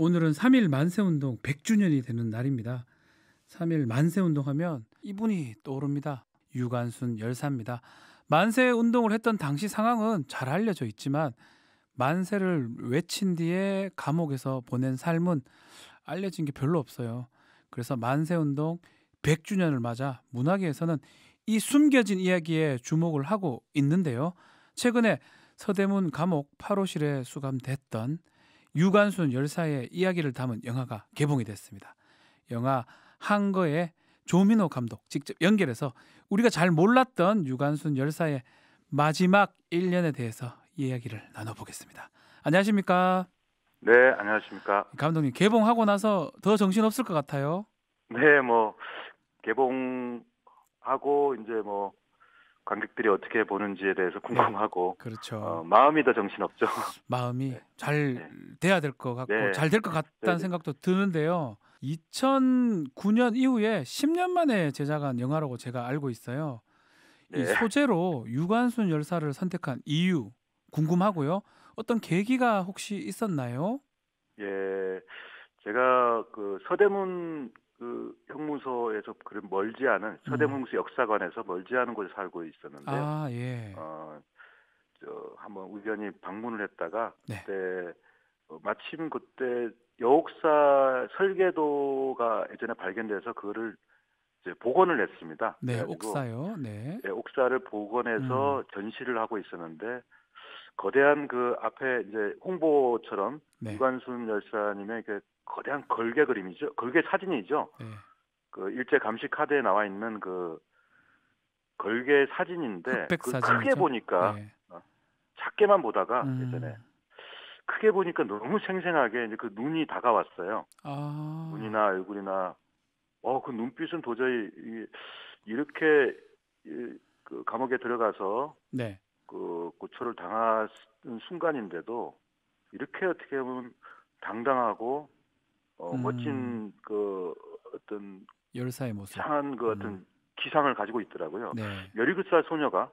오늘은 3.1 만세운동 100주년이 되는 날입니다. 3.1 만세운동 하면 이분이 떠오릅니다. 유관순 열사입니다. 만세운동을 했던 당시 상황은 잘 알려져 있지만 만세를 외친 뒤에 감옥에서 보낸 삶은 알려진 게 별로 없어요. 그래서 만세운동 100주년을 맞아 문화계에서는 이 숨겨진 이야기에 주목을 하고 있는데요. 최근에 서대문 감옥 8호실에 수감됐던 유관순 열사의 이야기를 담은 영화가 개봉이 됐습니다. 영화 한거의 조민호 감독 직접 연결해서 우리가 잘 몰랐던 유관순 열사의 마지막 1년에 대해서 이야기를 나눠보겠습니다. 안녕하십니까? 네, 안녕하십니까? 감독님, 개봉하고 나서 더 정신없을 것 같아요. 네, 개봉하고 이제 관객들이 어떻게 보는지에 대해서 궁금하고 그렇죠. 마음이 더 정신없죠. 마음이 네, 잘 네, 돼야 될 것 같고 네, 잘 될 것 네, 같다는 네. 생각도 드는데요. 2009년 이후에 10년 만에 제작한 영화라고 제가 알고 있어요. 이 네. 소재로 유관순 열사를 선택한 이유 궁금하고요. 어떤 계기가 혹시 있었나요? 예, 제가 그 서대문 그 형무소에서 멀지 않은 서대문 형무소 역사관에서 멀지 않은 곳에 살고 있었는데요. 아, 예. 어, 한번 우연히 방문을 했다가 네. 그때 마침 그때 여옥사 설계도가 예전에 발견돼서 그거를 이제 복원을 했습니다. 네, 그래가지고 옥사요. 네. 옥사를 복원해서 전시를 하고 있었는데 거대한 그 앞에 이제 홍보처럼 네. 유관순 열사님의 그 거대한 걸개 그림이죠. 걸개 사진이죠. 네. 그 일제 감시 카드에 나와 있는 그 걸개 사진인데 흑백 그 크게 사진이죠. 보니까 네. 작게만 보다가 예전에 음. 크게 보니까 너무 생생하게 이제 그 눈이 다가왔어요. 아. 눈이나 얼굴이나 그 눈빛은 도저히 이렇게 그 감옥에 들어가서 네. 그 고초를 당하는 순간인데도 이렇게 어떻게 보면 당당하고 음. 멋진 그 어떤 열사의 모습. 이상한 그 어떤 기상을 가지고 있더라고요. 네. 17살 소녀가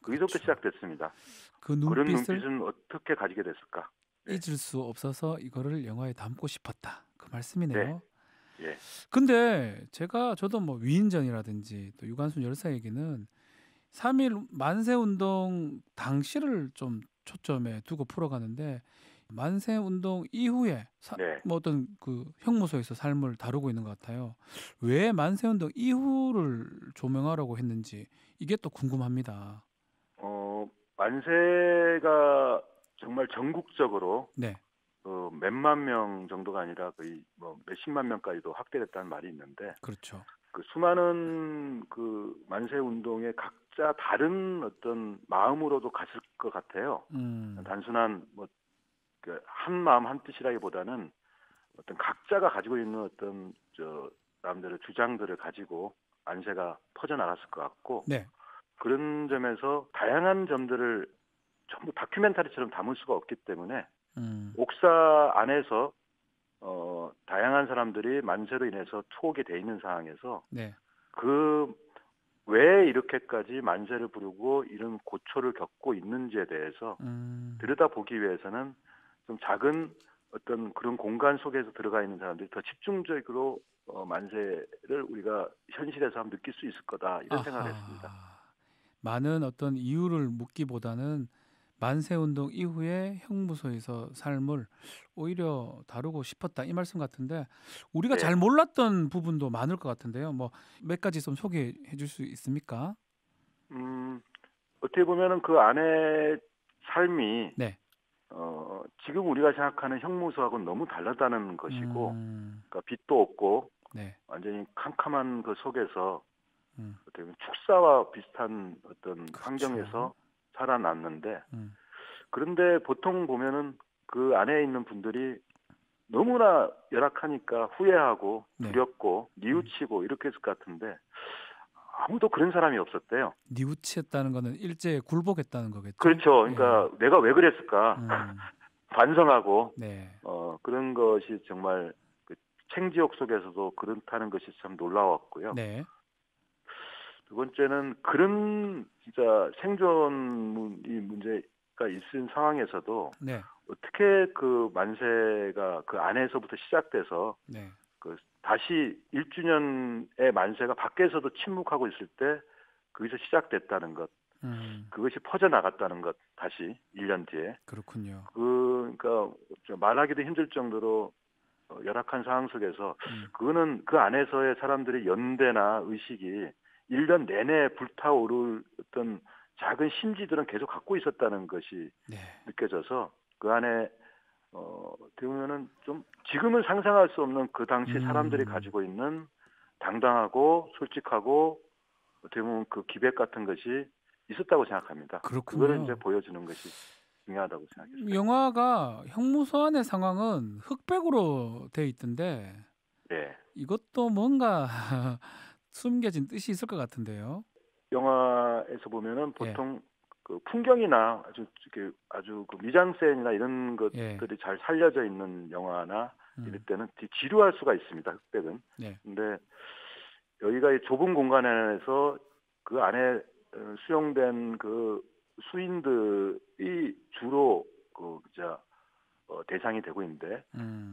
거기서부터 그렇죠. 시작됐습니다. 그 그런 눈빛을 눈빛은 어떻게 가지게 됐을까? 네, 잊을 수 없어서 이거를 영화에 담고 싶었다. 그 네, 말씀이네요. 예, 근데 저도 뭐 위인전이라든지 또 유관순 열사 얘기는 3.1 만세운동 당시를 좀 초점에 두고 풀어가는데 만세운동 이후에 네. 뭐 어떤 그 형무소에서 삶을 다루고 있는 것 같아요. 왜 만세운동 이후를 조명하라고 했는지 이게 또 궁금합니다. 만세가 정말 전국적으로 네, 몇만 명 정도가 아니라 거의 몇십만 명까지도 확대됐다는 말이 있는데 그렇죠. 그 수많은 그 만세 운동에 각자 다른 어떤 마음으로도 갔을 것 같아요. 단순한 한 마음 한 뜻이라기보다는 어떤 각자가 가지고 있는 어떤 사람들의 주장들을 가지고 만세가 퍼져나갔을 것 같고 네, 그런 점에서 다양한 점들을 전부 다큐멘터리처럼 담을 수가 없기 때문에 옥사 안에서 다양한 사람들이 만세로 인해서 투옥이 돼 있는 상황에서 네, 그 왜 이렇게까지 만세를 부르고 이런 고초를 겪고 있는지에 대해서 들여다보기 위해서는 좀 작은 어떤 그런 공간 속에서 들어가 있는 사람들이 더 집중적으로 만세를 우리가 현실에서 한번 느낄 수 있을 거다 이런 생각을 했습니다. 아하. 많은 어떤 이유를 묻기보다는 만세운동 이후에 형무소에서 삶을 오히려 다루고 싶었다 이 말씀 같은데 우리가 잘 네. 몰랐던 부분도 많을 것 같은데요. 뭐 몇 가지 좀 소개해 줄 수 있습니까? 음, 어떻게 보면은 그 안에 삶이 네. 지금 우리가 생각하는 형무소하고는 너무 다르다는 것이고, 음. 그러니까 빛도 없고 네. 완전히 캄캄한 그 속에서 음. 어떻게 보면 축사와 비슷한 어떤 그렇죠. 환경에서 살아났는데, 음. 그런데 보통 보면은 그 안에 있는 분들이 너무나 열악하니까 후회하고 네. 두렵고 뉘우치고 이렇게 했을 것 같은데 아무도 그런 사람이 없었대요. 뉘우치었다는 거는 일제에 굴복했다는 거겠죠? 그렇죠. 예. 그러니까 내가 왜 그랬을까 음. 반성하고 네. 그런 것이 정말 그 생지옥 속에서도 그렇다는 것이 참 놀라웠고요. 네. 두 번째는 그런 진짜 생존이 문제 있은 상황에서도 네. 어떻게 그 만세가 그 안에서부터 시작돼서 네. 그 다시 1주년의 만세가 밖에서도 침묵하고 있을 때 거기서 시작됐다는 것, 그것이 퍼져나갔다는 것, 다시 1년 뒤에. 그렇군요. 그러니까 말하기도 힘들 정도로 열악한 상황 속에서 그거는 그 안에서의 사람들의 연대나 의식이 1년 내내 불타오를 어떤 작은 심지들은 계속 갖고 있었다는 것이 네. 느껴져서 그 안에 어떻게 보면은 좀 지금은 상상할 수 없는 그 당시 사람들이 가지고 있는 당당하고 솔직하고 어떻게 보면 그 기백 같은 것이 있었다고 생각합니다. 그렇군요. 그거를 이제 보여주는 것이 중요하다고 생각했습니다. 영화가 형무소 안의 상황은 흑백으로 돼 있던데 네. 이것도 뭔가 숨겨진 뜻이 있을 것 같은데요. 영화에서 보면은 예. 보통 그 풍경이나 아주 그 미장센이나 이런 예. 것들이 잘 살려져 있는 영화나 이럴 때는 지루할 수가 있습니다. 흑백은. 네. 근데 여기가 이 좁은 공간 안에서 그 안에 수용된 그 수인들이 주로 대상이 되고 있는데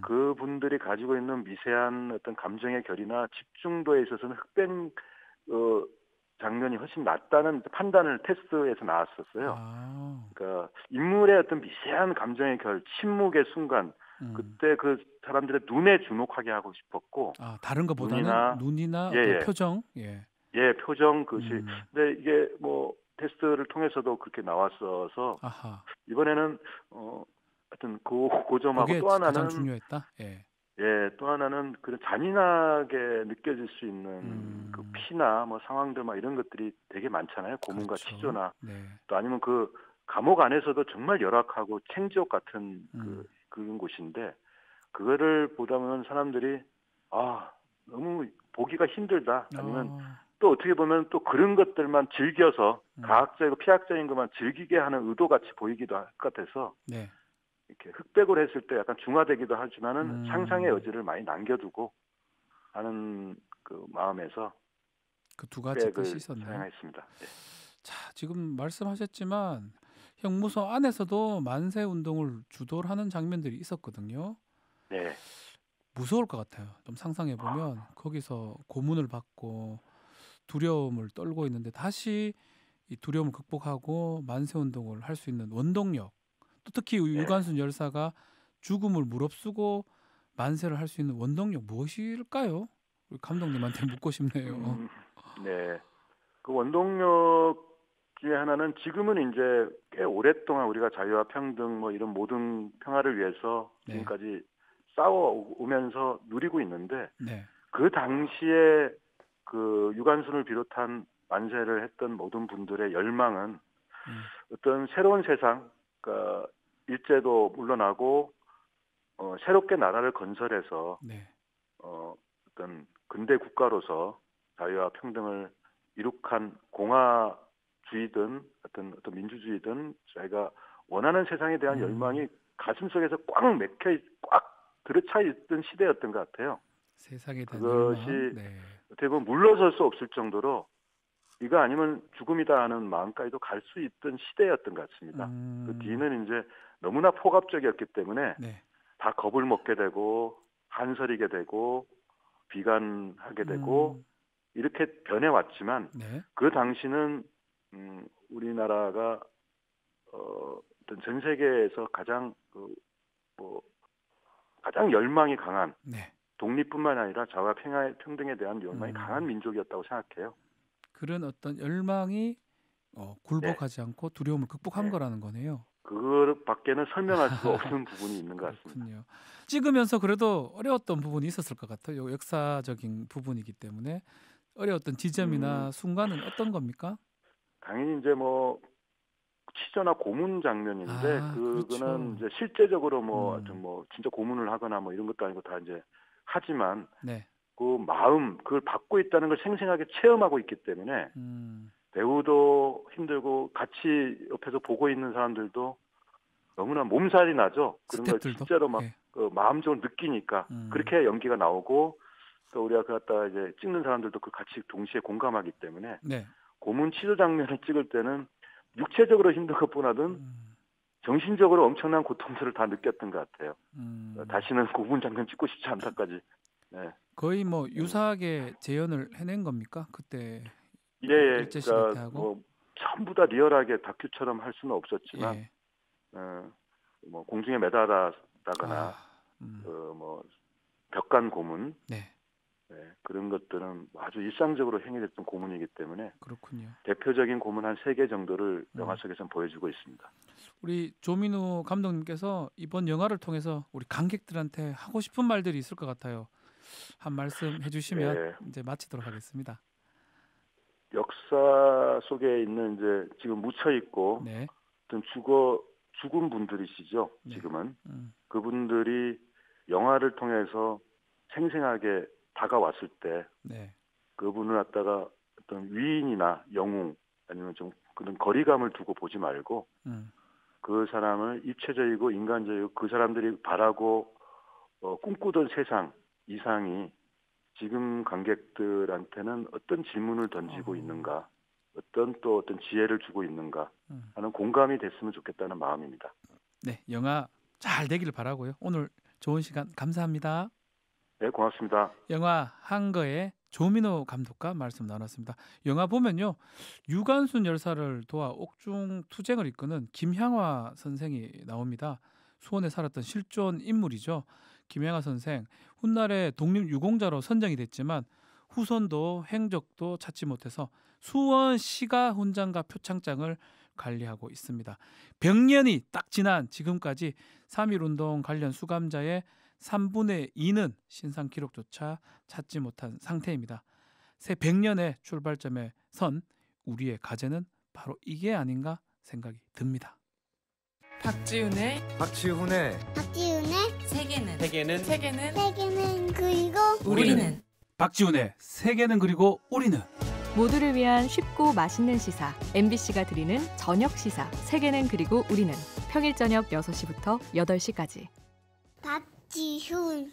그분들이 가지고 있는 미세한 어떤 감정의 결이나 집중도에 있어서는 흑백 장면이 훨씬 낫다는 판단을 테스트에서 나왔었어요. 그러니까 인물의 어떤 미세한 감정의 결, 침묵의 순간, 그때 그 사람들의 눈에 주목하게 하고 싶었고, 다른 것보다는 눈이나 어떤 표정, 표정 그것이. 근데 이게 뭐 테스트를 통해서도 그렇게 나왔어서 이번에는 하여튼 그 점하고 또 하나는 가장 중요했다. 또 하나는 그런 잔인하게 느껴질 수 있는 그 피나 뭐 상황들 막 이런 것들이 되게 많잖아요. 고문과 그렇죠. 치조나 네. 또 아니면 그 감옥 안에서도 정말 열악하고 생지옥 같은 그런 곳인데 그거를 보다 보면 사람들이 너무 보기가 힘들다. 아니면 또 어떻게 보면 또 그런 것들만 즐겨서 가학적이고 피학적인 것만 즐기게 하는 의도같이 보이기도 할 것 같아서 네. 이렇게 흑백으로 했을 때 약간 중화되기도 하지만은 상상의 여지를 많이 남겨두고 하는 그 마음에서 그 두 가지 뜻이 흑백을 있었네요. 사용했습니다. 네. 자, 지금 말씀하셨지만 형무소 안에서도 만세 운동을 주도를 하는 장면들이 있었거든요. 네. 무서울 것 같아요. 좀 상상해 보면 거기서 고문을 받고 두려움을 떨고 있는데 다시 이 두려움을 극복하고 만세 운동을 할 수 있는 원동력, 또 특히 유관순 열사가 죽음을 무릅쓰고 만세를 할 수 있는 원동력 무엇일까요? 우리 감독님한테 묻고 싶네요. 네. 그 원동력 중에 하나는 지금은 이제 꽤 오랫동안 우리가 자유와 평등 뭐 이런 모든 평화를 위해서 지금까지 싸워오면서 누리고 있는데 그 당시에 그 유관순을 비롯한 만세를 했던 모든 분들의 열망은 어떤 새로운 세상, 그러니까 일제도 물러나고 새롭게 나라를 건설해서 어떤 근대 국가로서 자유와 평등을 이룩한 공화주의든 어떤 민주주의든 저희가 원하는 세상에 대한 열망이 가슴속에서 꽉 들어차 있던 시대였던 것 같아요. 세상에 대한 그것이 열망. 어떻게 보면 물러설 수 없을 정도로 이거 아니면 죽음이다 하는 마음까지도 갈 수 있던 시대였던 것 같습니다. 그 뒤는 이제 너무나 폭압적이었기 때문에 다 겁을 먹게 되고 한서리게 되고 비관하게 되고 이렇게 변해왔지만 그 당시는 우리나라가 어떤 전 세계에서 가장 가장 열망이 강한 독립뿐만 아니라 자유와 평등에 대한 열망이 강한 민족이었다고 생각해요. 그런 어떤 열망이 굴복하지 않고 두려움을 극복한 거라는 거네요. 그것밖에는 설명할 수가 없는 부분이 있는 것 같습니다. 찍으면서 그래도 어려웠던 부분이 있었을 것 같아요. 역사적인 부분이기 때문에 어려웠던 지점이나 순간은 어떤 겁니까? 당연히 이제 뭐 치저나 고문 장면인데 그거는 그렇죠. 이제 실제적으로 진짜 고문을 하거나 뭐 이런 것도 아니고 다 이제 하지만 그 마음 그걸 받고 있다는 걸 생생하게 체험하고 있기 때문에 배우도 힘들고 같이 옆에서 보고 있는 사람들도 너무나 몸살이 나죠. 그런 걸 실제로 막 마음적으로 느끼니까 그렇게 연기가 나오고 또 우리가 그 갖다가 이제 찍는 사람들도 그 같이 동시에 공감하기 때문에 고문 치료 장면을 찍을 때는 육체적으로 힘든 것보다는 정신적으로 엄청난 고통들을 다 느꼈던 것 같아요. 다시는 고문 장면 찍고 싶지 않다까지. 네. 거의 뭐 유사하게 재현을 해낸 겁니까? 그때 예, 일제시대 그러니까 때하고? 뭐 전부 다 리얼하게 다큐처럼 할 수는 없었지만, 예. 뭐 공중에 매달았다거나, 뭐 벽간 고문, 네. 네, 그런 것들은 아주 일상적으로 행해졌던 고문이기 때문에 그렇군요. 대표적인 고문 한 3개 정도를 영화 속에서는 보여주고 있습니다. 우리 조민우 감독님께서 이번 영화를 통해서 우리 관객들한테 하고 싶은 말들이 있을 것 같아요. 한 말씀 해주시면 예. 이제 마치도록 하겠습니다. 역사 속에 있는 이제 지금 묻혀 있고 네. 어떤 죽은 분들이시죠. 네. 지금은 그분들이 영화를 통해서 생생하게 다가왔을 때 네. 그분을 갖다가 어떤 위인이나 영웅 아니면 좀 그런 거리감을 두고 보지 말고 그 사람을 입체적이고 인간적이고 그 사람들이 바라고 꿈꾸던 세상 이상이 지금 관객들한테는 어떤 질문을 던지고 있는가, 어떤 지혜를 주고 있는가 하는 공감이 됐으면 좋겠다는 마음입니다. 네, 영화 잘 되기를 바라고요. 오늘 좋은 시간 감사합니다. 네, 고맙습니다. 영화 한거의 조민호 감독과 말씀 나눴습니다. 영화 보면요, 유관순 열사를 도와 옥중 투쟁을 이끄는 김향화 선생이 나옵니다. 수원에 살았던 실존 인물이죠. 김향화 선생, 훗날에 독립유공자로 선정이 됐지만 후손도 행적도 찾지 못해서 수원시가 훈장과 표창장을 관리하고 있습니다. 100년이 딱 지난 지금까지 3.1운동 관련 수감자의 3분의 2는 신상 기록조차 찾지 못한 상태입니다. 새 100년의 출발점에 선 우리의 과제는 바로 이게 아닌가 생각이 듭니다. 박지훈의 세계는 그리고 우리는 박지훈의 세계는 그리고 우리는 모두를 위한 쉽고 맛있는 시사 MBC가 드리는 저녁 시사 세계는 그리고 우리는 평일 저녁 6시부터 8시까지 박지훈